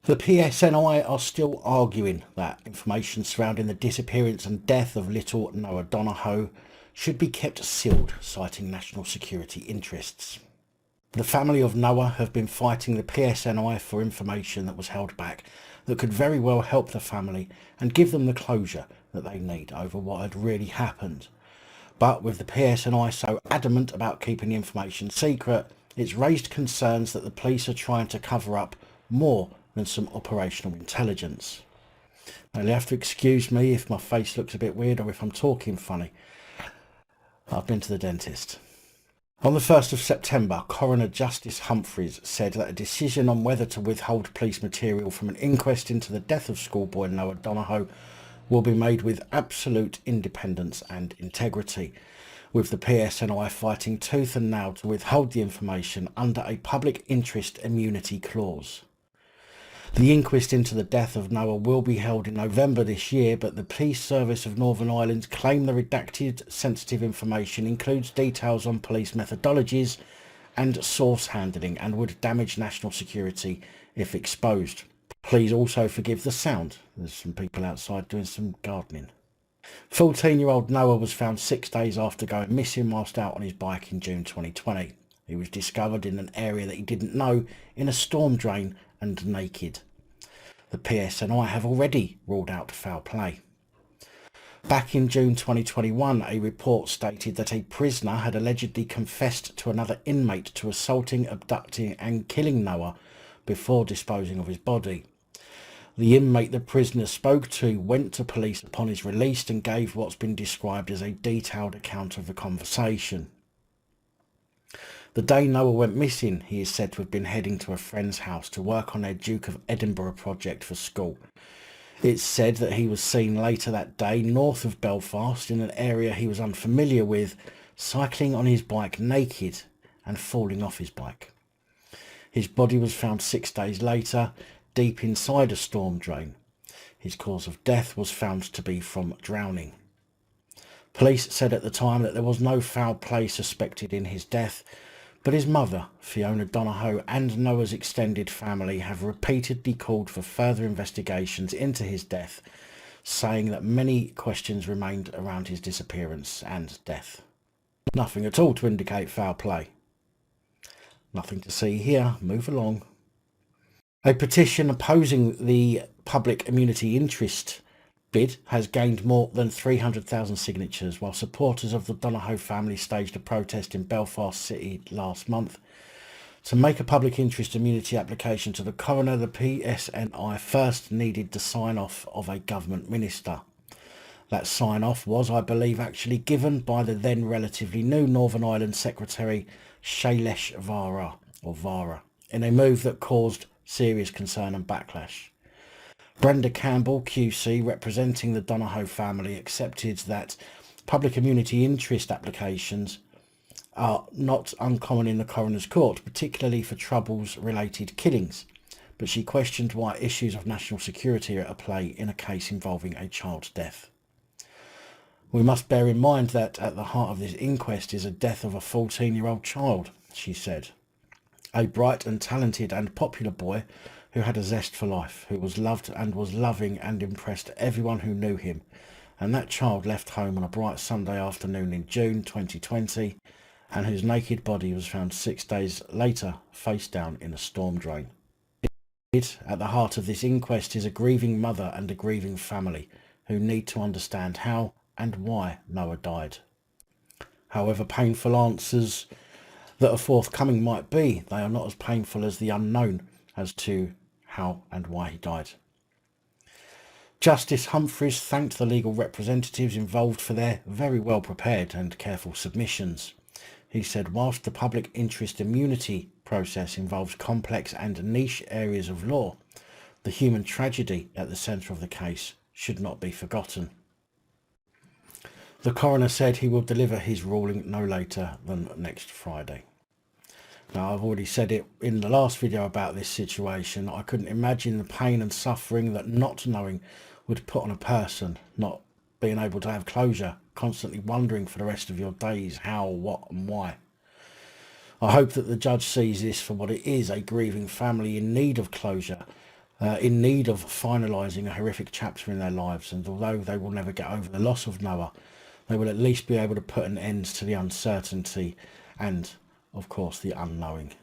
The PSNI are still arguing that information surrounding the disappearance and death of little Noah Donohoe should be kept sealed, citing national security interests. The family of Noah have been fighting the PSNI for information that was held back that could very well help the family and give them the closure that they need over what had really happened. But with the PSNI so adamant about keeping the information secret, it's raised concerns that the police are trying to cover up more than some operational intelligence. Now, you'll have to excuse me if my face looks a bit weird or if I'm talking funny. I've been to the dentist. On the 1st of September, Coroner Justice Humphreys said that a decision on whether to withhold police material from an inquest into the death of schoolboy Noah Donohoe will be made with absolute independence and integrity, with the PSNI fighting tooth and nail to withhold the information under a public interest immunity clause. The inquest into the death of Noah will be held in November this year, but the Police Service of Northern Ireland claim the redacted sensitive information includes details on police methodologies and source handling and would damage national security if exposed. Please also forgive the sound. There's some people outside doing some gardening. 14-year-old Noah was found 6 days after going missing whilst out on his bike in June 2020. He was discovered in an area that he didn't know in a storm drain and naked. The PSNI have already ruled out foul play. Back in June 2021, a report stated that a prisoner had allegedly confessed to another inmate to assaulting, abducting and killing Noah before disposing of his body. The inmate the prisoner spoke to went to police upon his release and gave what's been described as a detailed account of the conversation. The day Noah went missing, he is said to have been heading to a friend's house to work on their Duke of Edinburgh project for school. It's said that he was seen later that day north of Belfast in an area he was unfamiliar with, cycling on his bike naked and falling off his bike. His body was found 6 days later, deep inside a storm drain. His cause of death was found to be from drowning. Police said at the time that there was no foul play suspected in his death, but his mother, Fiona Donohoe, and Noah's extended family have repeatedly called for further investigations into his death, saying that many questions remained around his disappearance and death. Nothing at all to indicate foul play. Nothing to see here. Move along. A petition opposing the public immunity interest bid has gained more than 300,000 signatures, while supporters of the Donohoe family staged a protest in Belfast City last month. To make a public interest immunity application to the coroner, the PSNI first needed the sign-off of a government minister. That sign-off was, I believe, actually given by the then relatively new Northern Ireland Secretary Shailesh Vara, in a move that caused serious concern and backlash. Brenda Campbell, QC, representing the Donohoe family, accepted that public immunity interest applications are not uncommon in the coroner's court, particularly for troubles-related killings, but she questioned why issues of national security are at play in a case involving a child's death. We must bear in mind that at the heart of this inquest is a death of a 14-year-old child, she said. A bright and talented and popular boy who had a zest for life, who was loved and was loving and impressed everyone who knew him. And that child left home on a bright Sunday afternoon in June 2020, and whose naked body was found 6 days later, face down in a storm drain. At the heart of this inquest is a grieving mother and a grieving family who need to understand how and why Noah died. However painful answers that are forthcoming might be, they are not as painful as the unknown as to how and why he died. Justice Humphreys thanked the legal representatives involved for their very well prepared and careful submissions. He said, whilst the public interest immunity process involves complex and niche areas of law, the human tragedy at the centre of the case should not be forgotten. The coroner said he will deliver his ruling no later than next Friday. Now, I've already said it in the last video about this situation. I couldn't imagine the pain and suffering that not knowing would put on a person, not being able to have closure, constantly wondering for the rest of your days how, what and why. I hope that the judge sees this for what it is, a grieving family in need of closure, in need of finalising a horrific chapter in their lives, and although they will never get over the loss of Noah, they will at least be able to put an end to the uncertainty and, of course, the unknowing.